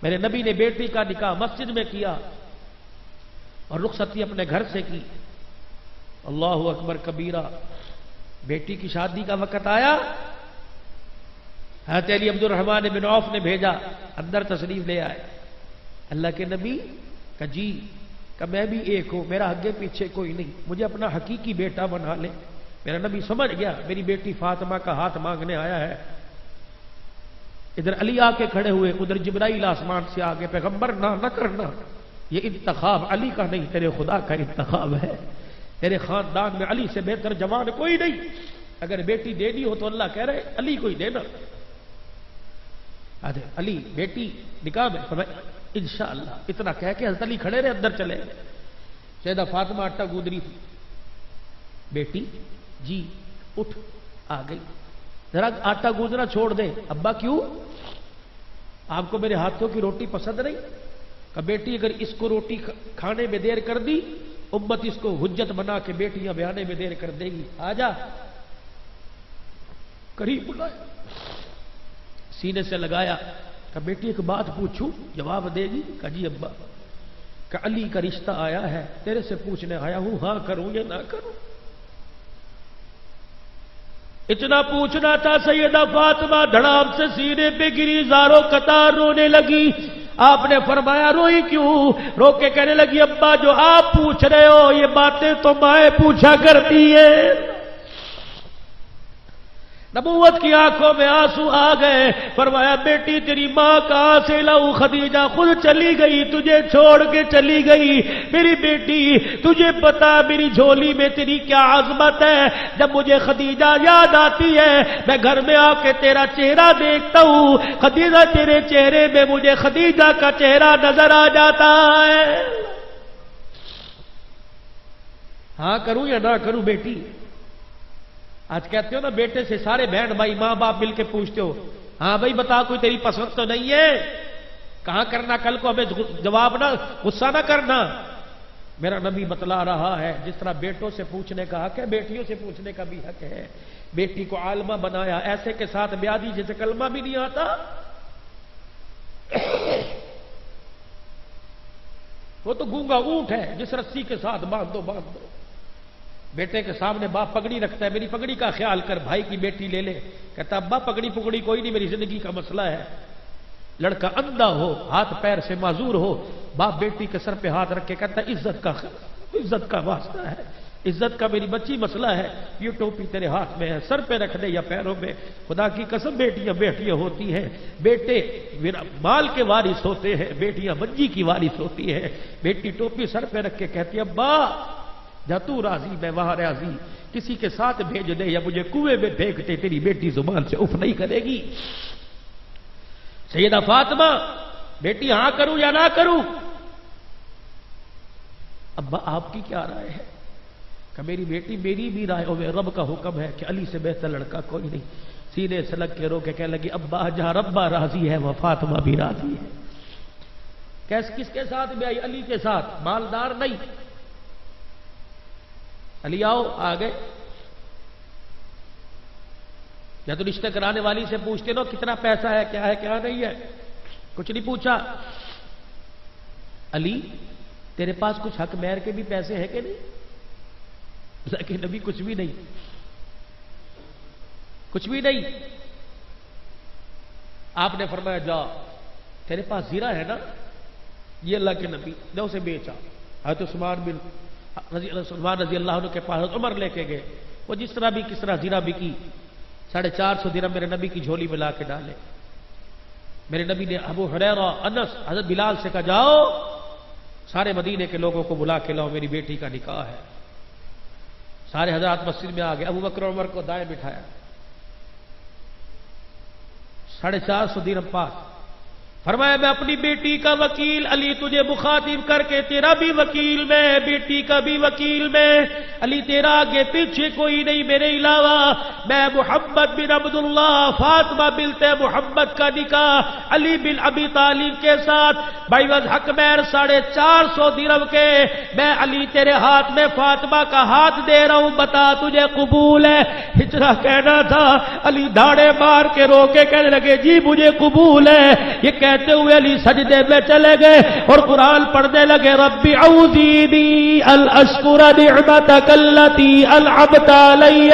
میرے نبی نے بیٹی کا نکاح مسجد میں کیا اور رخصتی اپنے گھر سے کی. اللہ اکبر کبیرہ. بیٹی کی شادی کا وقت آیا، حضرت علی عبد الرحمن بن عوف نے بھیجا اندر تشریف لے آئے. اللہ کے نبی کہ جی کہ میں بھی ایک ہوں، میرا آگے پیچھے کوئی نہیں، مجھے اپنا حقیقی بیٹا بنا لے. میرا نبی سمجھ گیا میری بیٹی فاطمہ کا ہاتھ مانگنے آیا ہے. ادھر علی آ کے کھڑے ہوئے، ادھر جبرائیل آسمان سے آگے، پیغمبر نہ کرنا، یہ انتخاب علی کا نہیں تیرے خدا کا انتخاب ہے. تیرے خاندان میں علی سے بہتر جوان کوئی نہیں، اگر بیٹی دینی ہو تو اللہ کہہ رہے علی کو ہی دینا. علی بیٹی نکاح میں فرمایا انشاءاللہ. اتنا کہہ کے حضرت علی کھڑے رہے، اندر چلے. سیدہ فاطمہ آٹا گودری تھی. بیٹی جی اٹھ، آ گئی. ذرا آٹا گوندنا چھوڑ دے. ابا کیوں؟ آپ کو میرے ہاتھوں کی روٹی پسند نہیں؟ کہ بیٹی اگر اس کو روٹی کھانے میں دیر کر دی، امت اس کو حجت بنا کے بیٹیاں بیانے میں دیر کر دے گی. آجا. قریب بلایا، سینے سے لگایا. کہ بیٹی ایک بات پوچھوں، جواب دے گی؟ کہ جی ابا. کہ علی کا رشتہ آیا ہے، تیرے سے پوچھنے آیا ہوں، ہاں کروں یا نہ کروں. اتنا پوچھنا تھا. سیدہ فاطمہ دھڑام سے سینے پہ گری، زاروں قطار رونے لگی. آپ نے فرمایا روئی کیوں؟ رو کے کہنے لگی ابا جو آپ پوچھ رہے ہو یہ باتیں تو مائیں پوچھا کرتی ہے. نبوت کی آنکھوں میں آنسو آ گئے. فرمایا بیٹی تیری ماں کہاں سے لاؤں؟ خدیجہ خود چلی گئی، تجھے چھوڑ کے چلی گئی. میری بیٹی تجھے پتا میری جھولی میں تیری کیا عظمت ہے. جب مجھے خدیجہ یاد آتی ہے میں گھر میں آ کے تیرا چہرہ دیکھتا ہوں، خدیجہ تیرے چہرے میں مجھے خدیجہ کا چہرہ نظر آ جاتا ہے. ہاں کروں یا نہ کروں بیٹی؟ آج کہتے ہو نا بیٹے سے سارے بہن بھائی ماں باپ مل کے پوچھتے ہو، ہاں بھائی بتا کوئی تیری پسند تو نہیں ہے؟ کہاں کرنا کل کو ہمیں جواب نہ، غصہ نہ کرنا. میرا نبی بتلا رہا ہے جس طرح بیٹوں سے پوچھنے کا حق ہے بیٹیوں سے پوچھنے کا بھی حق ہے. بیٹی کو عالمہ بنایا، ایسے کے ساتھ بیاہ دی جسے کلمہ بھی نہیں آتا. وہ تو گونگا اونٹ ہے، جس رسی کے ساتھ باندھ دو باندھ دو. بیٹے کے سامنے باپ پگڑی رکھتا ہے، میری پگڑی کا خیال کر. بھائی کی بیٹی لے لے، کہتا ابا پگڑی پگڑی کوئی نہیں، میری زندگی کا مسئلہ ہے. لڑکا اندھا ہو، ہاتھ پیر سے معذور ہو، باپ بیٹی کے سر پہ ہاتھ رکھ کے کہتا عزت کا واسطہ ہے، عزت کا میری بچی مسئلہ ہے. یہ ٹوپی تیرے ہاتھ میں ہے، سر پہ رکھ دے یا پیروں میں. خدا کی قسم بیٹیاں بیٹیاں ہوتی ہیں. بیٹے مال کے وارث ہوتے ہیں، بیٹیاں منجی کی وارث ہوتی ہیں. بیٹی ٹوپی سر پہ رکھ کے کہتی ابا جا تو راضی میں وہاں راضی، کسی کے ساتھ بھیج دے یا مجھے کنویں میں پھینک دے، تیری بیٹی زبان سے اف نہیں کرے گی. سیدہ فاطمہ بیٹی ہاں کروں یا نہ کروں؟ ابا آپ کی کیا رائے ہے؟ کہ میری بیٹی میری بھی رائے ہو، رب کا حکم ہے کہ علی سے بہتر لڑکا کوئی نہیں. سینے سے لگ کے رو کے کہنے لگی ابا جہاں ربا راضی ہے وہ فاطمہ بھی راضی ہے. کس کے ساتھ بھی آئی؟ علی کے ساتھ. مالدار نہیں. علی آؤ، آ گئے. یا تو رشتہ کرانے والی سے پوچھتے نا کتنا پیسہ ہے کیا نہیں ہے، کچھ نہیں پوچھا. علی تیرے پاس کچھ حق مہر کے بھی پیسے ہیں کہ نہیں؟ لیکن نبی کچھ بھی نہیں، کچھ بھی نہیں. آپ نے فرمایا جا تیرے پاس زیرہ ہے نا، یہ اللہ کے نبی نے اسے بیچا. حضرت عثمان رضی اللہ عنہ کے پاس عمر لے کے گئے. وہ جس طرح بھی کس طرح زیرہ بکی، 450 درہم میرے نبی کی جھولی میں لا کے ڈالے. میرے نبی نے ابو ہریرہ، انس، حضرت بلال سے کہا جاؤ سارے مدینے کے لوگوں کو بلا کے لاؤ، میری بیٹی کا نکاح ہے. سارے حضرات مسجد میں آ گئے. ابو بکر عمر کو دائیں بٹھایا. 450 درہم پاس. فرمایا میں اپنی بیٹی کا وکیل، علی تجھے مخاطب کر کے تیرا بھی وکیل میں، بیٹی کا بھی وکیل میں. علی تیرا آگے پیچھے کوئی نہیں میرے علاوہ. میں محمد بن عبداللہ فاطمہ بنت محمد کا نکاح علی بن ابی طالب کے ساتھ بعوض حق مہر 450 درہم کے میں علی تیرے ہاتھ میں فاطمہ کا ہاتھ دے رہا ہوں، بتا تجھے قبول ہے؟ ہجرا کہنا تھا. علی دھاڑے مار کے رو کے کہنے لگے جی مجھے قبول ہے. یہ کہہ کہتے ہوئے علی سجدے میں چلے گئے اور قرآن پڑھنے لگے ربی اوزینی الاشکر نعمتک التی انعمت علی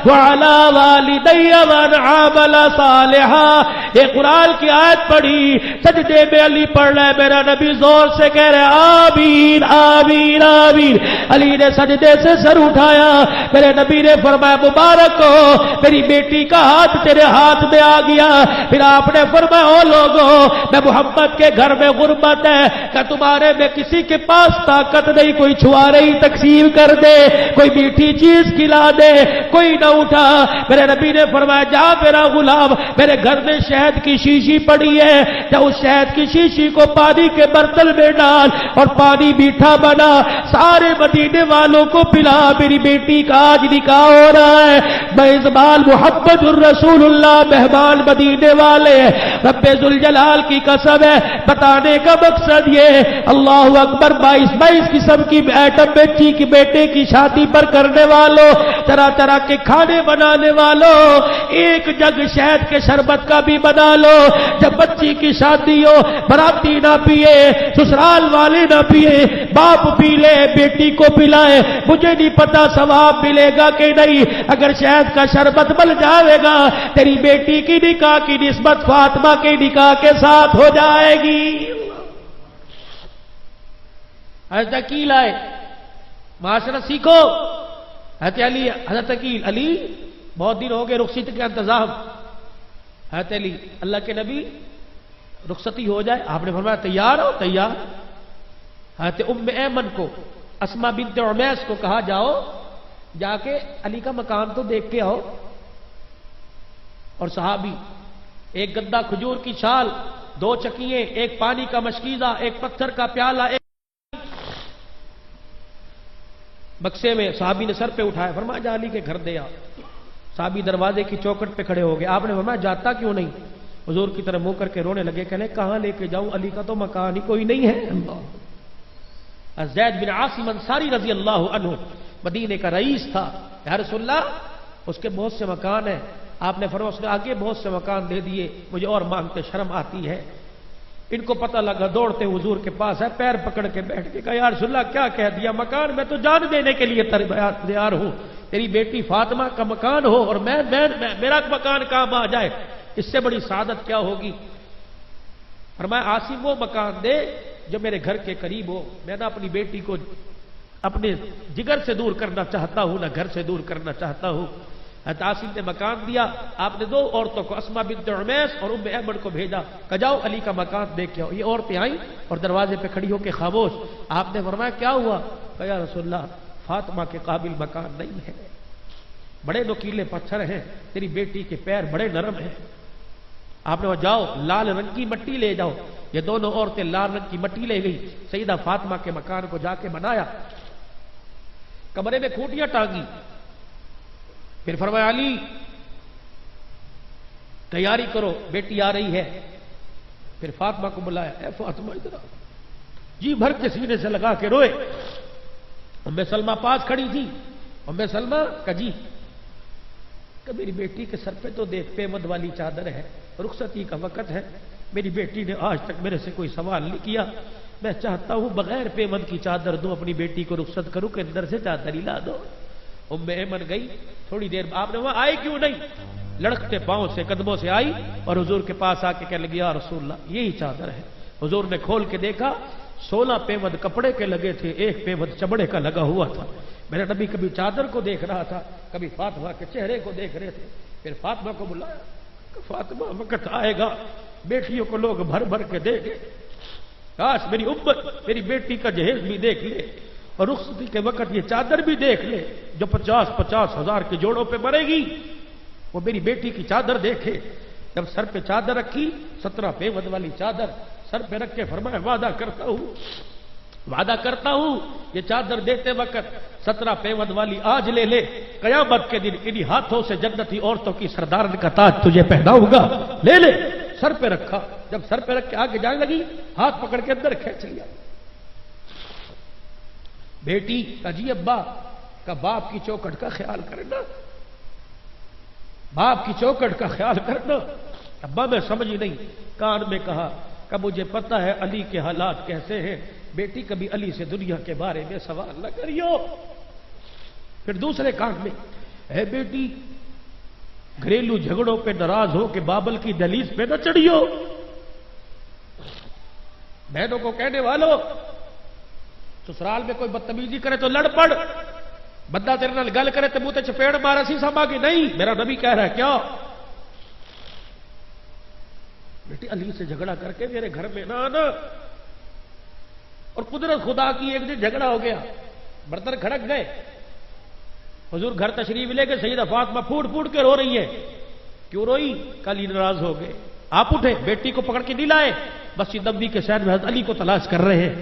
وعلی والدی وان عامل صالحا. یہ قرآن کی آیت پڑھی, سجدے میں علی پڑھ رہے, میرا نبی زور سے کہہ رہے آمین آمین آمین. علی نے سجدے سے سر اٹھایا, میرے نبی نے فرمایا مبارک ہو میری بیٹی کا ہاتھ تیرے ہاتھ میں آ گیا. پھر آپ نے فرمایا او لوگوں, میں محمد کے گھر میں غربت ہے, کہ تمہارے میں کسی کے پاس طاقت نہیں, کوئی چھوارے ہی تقسیم کر دے, کوئی میٹھی چیز کھلا دے, کوئی نہ اٹھا. میرے نبی نے فرمایا جا میرا غلام, میرے گھر میں شہد کی شیشی پڑی ہے, جا اس شہد کی شیشی کو پانی کے برتن میں ڈال اور پانی میٹھا بنا, سارے مدینے والوں کو پلا. میری بیٹی کا آج نکاح ہو رہا ہے, میزبان محمد الرسول اللہ, مہمان مدینے والے. رب ذوالجلال کی قسم ہے, بتانے کا مقصد یہ اللہ اکبر 22 قسم کی ایٹم بچی کی بیٹے کی شادی پر کرنے والوں, طرح طرح کے کھانے بنانے والوں, ایک جگ شہد کے شربت کا بھی بنا لو. جب بچی کی شادی ہو براتی نہ پیے, سسرال والے نہ پیے, باپ پی لے بیٹی کو پلائے. مجھے نہیں پتا ثواب ملے گا کہ نہیں, اگر شہد کا شربت بن جائے گا تیری بیٹی کی نکاح کی نسبت فاطمہ کے نکاح کے ساتھ ہو جائے گی. حضرت عقیل آئے, معاشرت سیکھو. حضرت عقیل, علی بہت دن ہو گئے رخصتی کا انتظام. حضرت علی اللہ کے نبی رخصتی ہو جائے, آپ نے فرمایا تیار ہو؟ تیار. حضرت ام ایمن کو, اسما بنت عمیس کو کہا جاؤ جا کے علی کا مکان تو دیکھ کے آؤ. اور صحابی, ایک گدا کھجور کی چھال, 2 چکیے, ایک پانی کا مشکیزہ, ایک پتھر کا پیالہ, ایک بکسے میں صحابی نے سر پہ اٹھایا, فرمایا جا علی کے گھر دے آ. صحابی دروازے کی چوکھٹ پہ کھڑے ہو گئے. آپ نے فرمایا جاتا کیوں نہیں؟ حضور کی طرف منہ کر کے رونے لگے, کہنے کہاں لے کے جاؤں, علی کا تو مکان ہی کوئی نہیں ہے. زید بن عاصم انصاری رضی اللہ عنہ مدینے کا رئیس تھا. یا رسول اللہ اس کے بہت سے مکان ہیں. آپ نے فرمایا اس نے آگے بہت سے مکان دے دیے, مجھے اور مانگتے شرم آتی ہے. ان کو پتہ لگا, دوڑتے حضور کے پاس ہے, پیر پکڑ کے بیٹھ کے کہا یا رسول اللہ کیا کہہ دیا, مکان میں تو جان دینے کے لیے تیار ہوں, تیری بیٹی فاطمہ کا مکان ہو اور میرا مکان کام آ جائے, اس سے بڑی سعادت کیا ہوگی. فرمایا عاصم وہ مکان دے جو میرے گھر کے قریب ہو, میں نہ اپنی بیٹی کو اپنے جگر سے دور کرنا چاہتا ہوں, نہ گھر سے دور کرنا چاہتا ہوں. عاصم نے مکان دیا. آپ نے 2 عورتوں کو, اسما بنت عمیس اور ام ایمن کو بھیجا کہ جاؤ علی کا مکان دیکھ کے آؤ. یہ عورتیں آئیں اور دروازے پہ کھڑی ہو کے خاموش. آپ نے فرمایا کیا ہوا؟ کہ یا رسول اللہ فاطمہ کے قابل مکان نہیں ہے, بڑے نوکیلے پتھر ہیں, تیری بیٹی کے پیر بڑے نرم ہیں. آپ نے وہ جاؤ لال رنگ کی مٹی لے جاؤ. یہ دونوں عورتیں لال رنگ کی مٹی لے گئی, سیدہ فاطمہ کے مکان کو جا کے بنایا, کمرے میں کھوٹیاں ٹانگی. پھر فرمایا علی تیاری کرو بیٹی آ رہی ہے. پھر فاطمہ کو بلایا, اے فاطمہ ادھر آ. جی بھر کے سینے سے لگا کے روئے. ام سلمہ پاس کھڑی تھی. ام سلمہ کا جی کہ میری بیٹی کے سر پہ تو دیکھ پیمد والی چادر ہے, رخصتی کا وقت ہے, میری بیٹی نے آج تک میرے سے کوئی سوال نہیں کیا, میں چاہتا ہوں بغیر پیمد کی چادر دو, اپنی بیٹی کو رخصت کروں کہ اندر سے چادر ہی لا دو. ام ایمن گئی. تھوڑی دیر آپ نے وہاں آئے کیوں نہیں, لڑکتے پاؤں سے قدموں سے آئی اور حضور کے پاس آ کے کہنے لگی یا رسول اللہ یہی چادر ہے. حضور نے کھول کے دیکھا 16 پیمد کپڑے کے لگے تھے, 1 پیمد چمڑے کا لگا ہوا تھا. میرا نبی کبھی چادر کو دیکھ رہا تھا, کبھی فاطمہ کے چہرے کو دیکھ رہے تھے. پھر فاطمہ کو بلایا کہ فاطمہ وقت آئے گا بیٹیوں کو لوگ بھر بھر کے دے گے, کاش میری امت میری بیٹی کا جہیز بھی دیکھ لے اور رخصتی کے وقت یہ چادر بھی دیکھ لے جو 50-50 ہزار کے جوڑوں پہ مرے گی, وہ میری بیٹی کی چادر دیکھے. جب سر پہ چادر رکھی 17 پیمد والی چادر سر پہ رکھ کے فرمایا وعدہ کرتا ہوں یہ چادر دیتے وقت 17 پیمد والی آج لے لے, قیامت کے دن انہی ہاتھوں سے جنتی عورتوں کی سردارن کا تاج تجھے پہناؤں گا, لے لے. سر پہ رکھا. جب سر پہ رکھ کے آگے جانے لگی ہاتھ پکڑ کے اندر کھینچ لیا. بیٹی کا جی ابا کا باپ کی چوکھٹ کا خیال کرنا, باپ کی چوکھٹ کا خیال کرنا. ابا میں سمجھی نہیں, کان میں کہا کہ مجھے پتہ ہے علی کے حالات کیسے ہیں، بیٹی کبھی علی سے دنیا کے بارے میں سوال نہ کریو۔ پھر دوسرے کان میں، اے بیٹی گھریلو جھگڑوں پہ ناراض ہو کہ بابل کی دہلیز پہ نہ چڑھیو۔ بہنوں کو کہنے والوں، سسرال میں کوئی بدتمیزی کرے تو لڑ پڑ، بندہ تیرے نال گل کرے تو منہ تے چپیڑ مارا سی سما کہ نہیں، میرا نبی کہہ رہا ہے کیا؟ بیٹی علی سے جھگڑا کر کے میرے گھر میں نہ آنا۔ اور قدرت خدا کی ایک دن جھگڑا ہو گیا، برتن کھڑک گئے، حضور گھر تشریف لے کے سیدہ فاطمہ پھوٹ پھوٹ کے رو رہی ہے۔ کیوں روئی؟ علی ناراض ہو گئے۔ آپ اٹھے، بیٹی کو پکڑ کے نہیں لائے، مسجد نبوی کے شہر میں حضرت علی کو تلاش کر رہے ہیں۔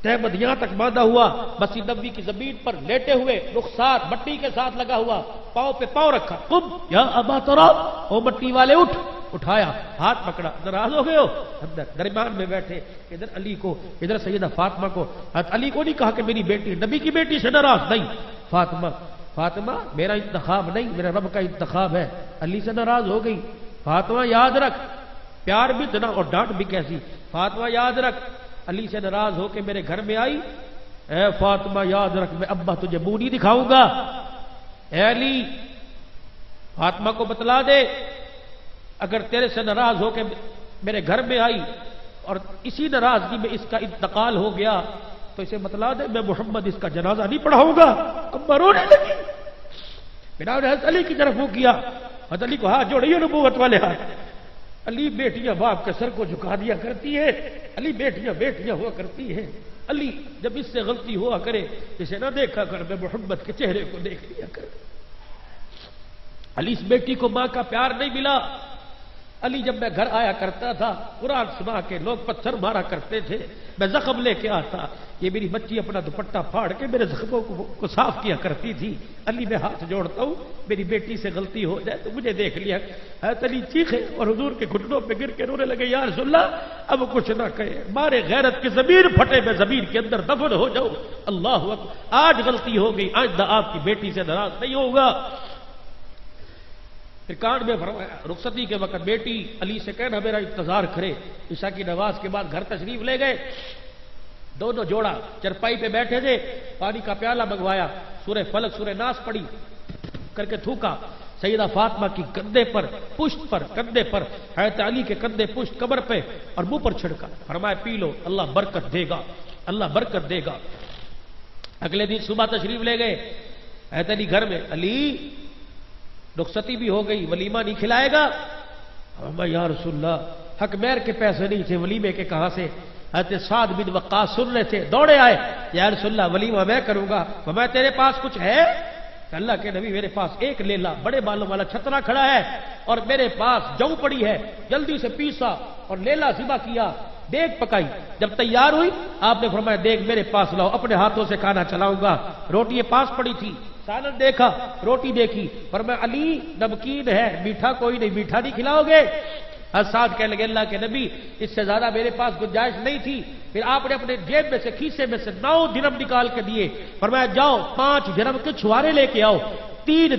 تہمد یہاں تک باندھا ہوا، مسجد نبوی کی زمین پر لیٹے ہوئے، رخسار مٹی کے ساتھ لگا ہوا، پاؤں پہ پاؤں رکھا، قم یا ابا تراب، او مٹی والے اٹھ، اٹھایا، ہاتھ پکڑا، ناراض ہو گئے ہو؟ اندر درمیان میں بیٹھے، ادھر علی کو، ادھر سیدہ فاطمہ کو۔ حضرت علی کو نہیں کہا کہ میری بیٹی، نبی کی بیٹی سے ناراض نہیں، فاطمہ میرا انتخاب نہیں، میرے رب کا انتخاب ہے، علی سے ناراض ہو گئی۔ فاطمہ یاد رکھ، پیار بھی اتنا اور ڈانٹ بھی کیسی، فاطمہ یاد رکھ، علی سے ناراض ہو کے میرے گھر میں آئی، اے فاطمہ یاد رکھ میں ابا تجھے منہ نہیں دکھاؤں گا۔ اے علی، فاطمہ کو بتلا دے اگر تیرے سے ناراض ہو کے میرے گھر میں آئی اور اسی ناراضگی میں اس کا انتقال ہو گیا تو اسے بتلا دے میں محمد اس کا جنازہ نہیں پڑھاؤں گا۔ ابا رونے لگی، بنا نے حضرت علی کی طرف منہ کیا، حضرت علی کو ہاتھ جوڑیے، نبوت والے ہاتھ۔ علی بیٹیاں باپ کے سر کو جھکا دیا کرتی ہے، علی بیٹیاں بیٹیاں ہوا کرتی ہیں، علی جب اس سے غلطی ہوا کرے اسے نہ دیکھا کر، میں محمد کے چہرے کو دیکھ لیا کر۔ علی اس بیٹی کو ماں کا پیار نہیں ملا۔ علی جب میں گھر آیا کرتا تھا، قرآن سنا کے لوگ پتھر مارا کرتے تھے، میں زخم لے کے آتا، یہ میری بچی اپنا دوپٹہ پھاڑ کے میرے زخموں کو صاف کیا کرتی تھی۔ علی میں ہاتھ جوڑتا ہوں، میری بیٹی سے غلطی ہو جائے تو مجھے دیکھ لیا۔ حضرت علی چیخے اور حضور کے گھٹنوں پہ گر کے رونے لگے، یا رسول اللہ اب کچھ نہ کہے، مارے غیرت کی زمین پھٹے، میں زمین کے اندر دفن ہو جاؤں۔ اللہ اکبر، آج غلطی ہو گئی، آئندہ آپ کی بیٹی سے ناراض نہیں ہوگا۔ پھر کان میں فرمایا، رخصتی کے وقت بیٹی علی سے کہنا میرا انتظار کرے۔ عشاء کی نماز کے بعد گھر تشریف لے گئے، دونوں جوڑا چرپائی پہ بیٹھے تھے، پانی کا پیالہ منگوایا، سورہ فلق سورہ ناس پڑھی کر کے تھوکا سیدہ فاطمہ کی کندھے پر، پشت پر، کندھے پر، حضرت علی کے کندھے، پشت، کمر پہ اور منہ پر چھڑکا، فرمایا پی لو، اللہ برکت دے گا، اللہ برکت دے گا۔ اگلے دن صبح تشریف لے گئے حضرت علی گھر میں، علی رخصتی بھی ہو گئی، ولیمہ نہیں کھلائے گا؟ فرمایا یا رسول اللہ حق مہر کے پیسے نہیں تھے، ولیمے کے کہاں سے؟ حضرت سعد بن وقاص سن رہے تھے، دوڑے آئے، یا رسول اللہ ولیمہ میں کروں گا۔ فرمایا تیرے پاس کچھ ہے؟ کہ اللہ کے نبی میرے پاس ایک لیلا بڑے بالوں والا چھترا کھڑا ہے اور میرے پاس جو پڑی ہے، جلدی سے پیسا اور لیلا ذبح کیا، دیگ پکائی، جب تیار ہوئی آپ نے فرمایا دیگ میرے پاس لاؤ، اپنے ہاتھوں سے کھانا چلاؤں گا۔ روٹی پاس پڑی تھی، سالن دیکھا، روٹی دیکھی، فرمایا علی نمکین ہے، میٹھا کوئی نہیں، میٹھا نہیں کھلاؤ گے؟ سعد کہنے لگے اللہ کے نبی اس سے زیادہ میرے پاس گنجائش نہیں تھی۔ پھر آپ نے اپنے جیب میں سے، کھیسے میں سے 9 درہم نکال کے دیے، فرمایا جاؤ 5 درہم کے چھوارے لے کے آؤ، 3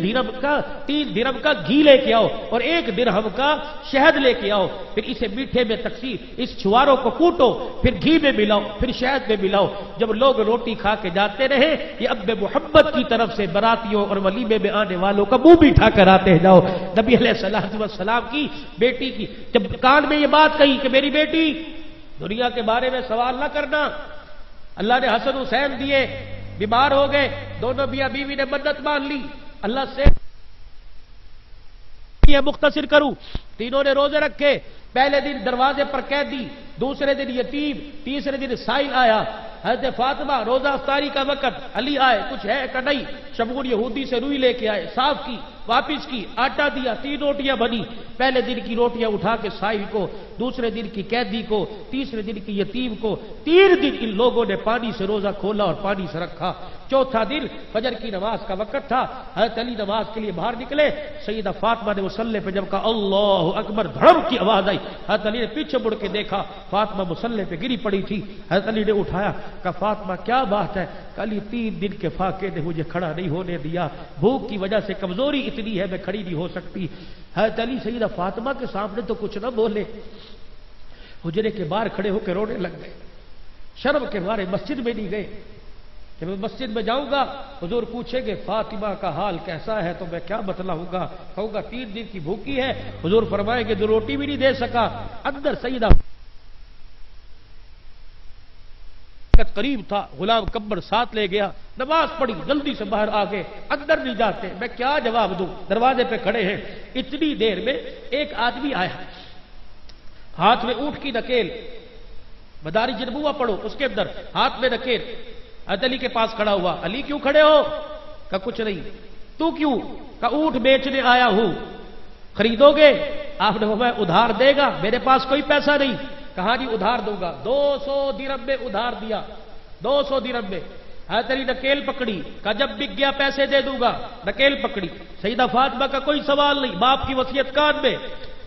درہم کا گھی لے کے آؤ اور 1 درہم کا شہد لے کے آؤ، پھر اسے میٹھے میں تقسیم، اس چھواروں کو کوٹو، پھر گھی میں ملاؤ، پھر شہد میں ملاؤ۔ جب لوگ روٹی کھا کے جاتے رہے، یہ اب محمد کی طرف سے براتیوں اور ولیمے میں آنے والوں کا منہ میٹھا کراتے جاؤ۔ نبی علیہ السلام کی بیٹی کی جب کان میں یہ بات کہی کہ میری بیٹی دنیا کے بارے میں سوال نہ کرنا، اللہ نے حسن حسین دیے، بیمار ہو گئے، دونوں میاں بیوی نے منت مان لی اللہ سے یہ مختصر کروں، تینوں نے روزے رکھے، پہلے دن دروازے پر قیدی، دوسرے دن یتیم، تیسرے دن سائل آیا، حضرت فاطمہ روزہ افطاری کا وقت، علی آئے کچھ ہے کہ نہیں، شمعون یہودی سے روئی لے کے آئے، صاف کی، واپس کی، آٹا دیا، 3 روٹیاں بنی، پہلے دن کی روٹیاں اٹھا کے سائل کو، دوسرے دن کی قیدی کو، تیسرے دن کی یتیم کو، 3 دن ان لوگوں نے پانی سے روزہ کھولا اور پانی سے رکھا۔ چوتھا دن فجر کی نماز کا وقت تھا، حضرت علی نماز کے لیے باہر نکلے، سیدہ فاطمہ نے مصلی پہ جب کہا اللہ اکبر، دھڑم کی آواز آئی، حضرت علی نے پیچھے مڑ کے دیکھا، فاطمہ مصلی پہ گری پڑی تھی، حضرت علی نے اٹھایا، کہا فاطمہ کیا بات ہے؟ کہ علی 3 دن کے فاقے نے مجھے کھڑا نہیں ہونے دیا، بھوک کی وجہ سے کمزوری اتنی ہے میں کھڑی نہیں ہو سکتی۔ حضرت علی سیدہ فاطمہ کے سامنے تو کچھ نہ بولے، حجرے کے باہر کھڑے ہو کے رونے لگ گئے، شرم کے مارے مسجد میں نہیں گئے کہ میں مسجد میں جاؤں گا حضور پوچھیں گے فاطمہ کا حال کیسا ہے تو میں کیا بتلاؤں گا، کہوں گا 3 دن کی بھوکی ہے، حضور فرمائیں گے جو روٹی بھی نہیں دے سکا۔ اندر سیدہ قریب تھا، غلام کمبر ساتھ لے گیا، نماز پڑھی، جلدی سے باہر آ گئے، اندر نہیں جاتے، میں کیا جواب دوں، دروازے پہ کھڑے ہیں۔ اتنی دیر میں ایک آدمی آیا، ہاتھ میں اونٹ کی نکیل، مدارج نبوہ پڑھو اس کے اندر ہاتھ میں نکیل، حضرت علی کے پاس کھڑا ہوا۔ علی کیوں کھڑے ہو؟ کہا کچھ نہیں۔ تو کیوں؟ کہا اونٹ بیچنے آیا ہوں، خریدو گے؟ آپ نے فرمایا ادھار دے گا؟ میرے پاس کوئی پیسہ نہیں۔ کہا جی ادھار دوں گا۔ 200 درہم میں ادھار دیا، 200 درہم میں۔ حضرت علی نکیل پکڑی، کہا جب بک گیا پیسے دے دوں گا، نکیل پکڑی۔ سیدہ فاطمہ کا کوئی سوال نہیں، باپ کی وصیت کان میں،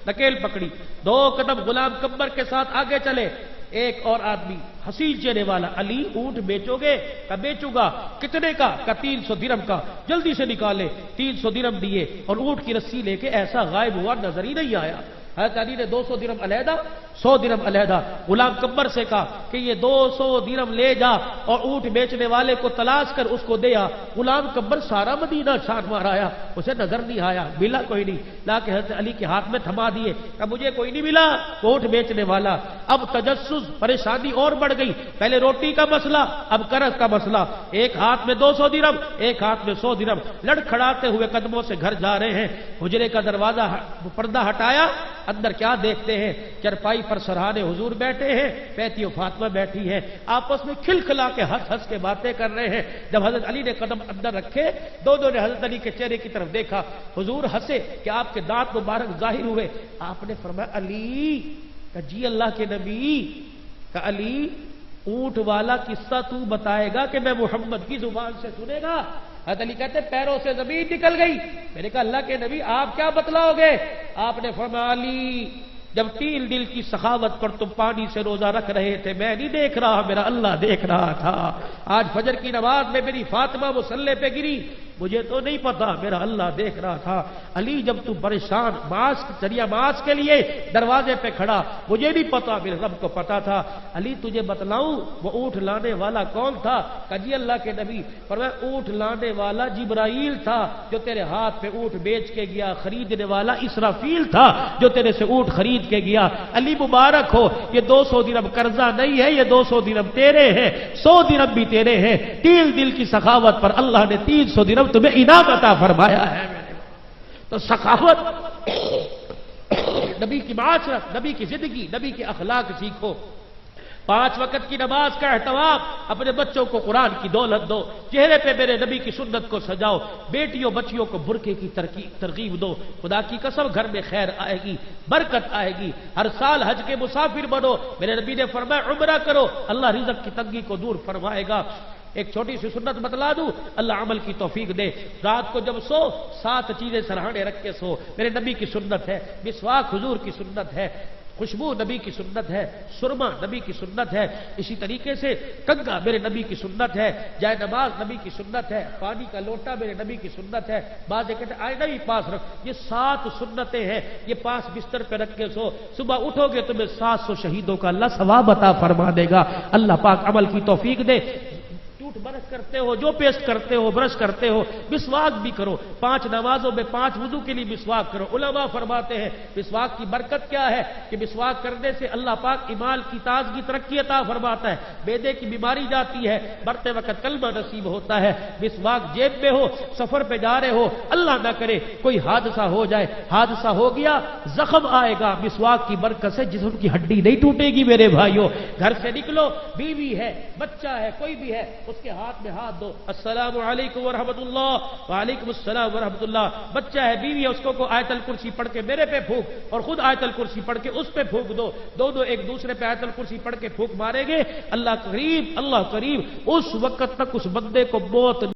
نکیل پکڑی، 2 قدم غلام کمبر کے ساتھ آگے چلے۔ ایک اور آدمی حسین چہرے والا، علی اونٹ بیچو گے؟ کہا بیچوں گا۔ کتنے کا؟ کہا 300 درہم کا۔ جلدی سے نکالے، 300 درہم دیے اور اونٹ کی رسی لے کے ایسا غائب ہوا، نظر ہی نہیں آیا۔ حضرت علی نے 200 درہم علیحدہ، 100 درہم علیحدہ، غلام کمبر سے کہا کہ یہ 200 درہم لے جا اور اونٹ بیچنے والے کو تلاش کر اس کو دے آ۔ غلام کمبر سارا مدینہ چھان مار آیا، اسے نظر نہیں آیا، ملا کوئی نہیں، لا کے حضرت علی کے ہاتھ میں تھما دیے، کہ مجھے کوئی نہیں ملا اونٹ بیچنے والا۔ اب تجسس، پریشانی اور بڑھ گئی، پہلے روٹی کا مسئلہ، اب قرض کا مسئلہ، ایک ہاتھ میں 200 درہم، ایک ہاتھ میں 100 درہم، لڑکھڑاتے ہوئے قدموں سے گھر جا رہے ہیں۔ حجرے کا دروازہ پردہ ہٹایا، اندر کیا دیکھتے ہیں؟ چرپائی پر سرہانے حضور بیٹھے ہیں، بیٹی و فاطمہ بیٹھی ہیں، آپس میں کھلکھلا کے ہنس ہنس کے باتیں کر رہے ہیں۔ جب حضرت علی نے قدم اندر رکھے، دونوں نے حضرت علی کے چہرے کی طرف دیکھا، حضور ہنسے کہ آپ کے دانت مبارک ظاہر ہوئے۔ آپ نے فرمایا علی، کہ جی اللہ کے نبی، کہ علی اونٹ والا قصہ تو بتائے گا کہ میں محمد کی زبان سے سنے گا؟ حضرت علی کہتے پیروں سے زمین نکل گئی۔ میں نے کہا اللہ کے نبی آپ کیا بتلاؤ گے؟ آپ نے فرمایا علی، جب 3 دل کی سخاوت پر تم پانی سے روزہ رکھ رہے تھے، میں نہیں دیکھ رہا، میرا اللہ دیکھ رہا تھا۔ آج فجر کی نماز میں میری فاطمہ مصلی پہ گری، مجھے تو نہیں پتا، میرا اللہ دیکھ رہا تھا۔ علی جب تم پریشان معاش کے لیے دروازے پہ کھڑا، مجھے نہیں پتا، میرے رب کو پتا تھا۔ علی تجھے بتلاؤں وہ اونٹ لانے والا کون تھا؟ کہ جی اللہ کے نبی۔ فرمایا اونٹ لانے والا جبرائیل تھا جو تیرے ہاتھ پہ اونٹ بیچ کے گیا، خریدنے والا اسرافیل تھا جو تیرے سے اونٹ خرید کے گیا۔ علی مبارک ہو، یہ 200 درہم قرضہ نہیں ہے، یہ 200 درہم تیرے ہیں، 100 درہم بھی تیرے ہیں۔ 3 دل کی سخاوت پر اللہ نے 300 درہم تمہیں انعام عطا فرمایا ہے۔ تو سخاوت، نبی کی معاشرت، نبی کی زندگی، نبی کے اخلاق سیکھو۔ 5 وقت کی نماز کا اہتمام، اپنے بچوں کو قرآن کی دولت دو، چہرے پہ میرے نبی کی سنت کو سجاؤ، بیٹیوں بچیوں کو برقعے کی ترغیب دو۔ خدا کی قسم گھر میں خیر آئے گی، برکت آئے گی۔ ہر سال حج کے مسافر بنو، میرے نبی نے فرمایا عمرہ کرو، اللہ رزق کی تنگی کو دور فرمائے گا۔ ایک چھوٹی سی سنت بتلا دوں، اللہ عمل کی توفیق دے۔ رات کو جب سو 7 چیزیں سرہانے رکھ کے سو، میرے نبی کی سنت ہے۔ مسواک حضور کی سنت ہے، خوشبو نبی کی سنت ہے، سرما نبی کی سنت ہے، اسی طریقے سے کنگا میرے نبی کی سنت ہے، جائے نماز نبی کی سنت ہے، پانی کا لوٹا میرے نبی کی سنت ہے۔ بعض کہتے ہیں آئینہ بھی پاس رکھ، یہ 7 سنتیں ہیں، یہ پاس بستر پہ رکھ کے سو، صبح اٹھو گے تمہیں 700 شہیدوں کا اللہ ثواب عطا فرما دے گا۔ اللہ پاک عمل کی توفیق دے۔ برش کرتے ہو، جو پیسٹ کرتے ہو، برش کرتے ہو، مسواک بھی کرو۔ 5 نمازوں میں 5 وضو کے لیے مسواک کرو۔ علماء فرماتے ہیں مسواک کی برکت کیا ہے کہ مسواک کرنے سے اللہ پاک ایمان کی تازگی ترقی عطا فرماتا ہے، معدے کی بیماری جاتی ہے، مرتے وقت کلمہ نصیب ہوتا ہے۔ مسواک جیب میں ہو، سفر پہ جا رہے ہو، اللہ نہ کرے کوئی حادثہ ہو جائے، حادثہ ہو گیا زخم آئے گا، مسواک کی برکت سے جسم کی ہڈی نہیں ٹوٹے گی۔ میرے بھائیوں گھر سے نکلو، بیوی ہے، بچہ ہے، کوئی بھی ہے، اس کے ہاتھ میں ہاتھ دو، السلام علیکم ورحمۃ اللہ، وعلیکم السلام ورحمۃ اللہ۔ بچہ ہے، بیوی ہے، اس کو آیت الکرسی پڑھ کے میرے پہ پھونک اور خود آیت الکرسی پڑھ کے اس پہ پھونک دو، دونوں ایک دوسرے پہ آیت الکرسی پڑھ کے پھونک ماریں گے، اللہ قریب اس وقت تک اس بندے کو موت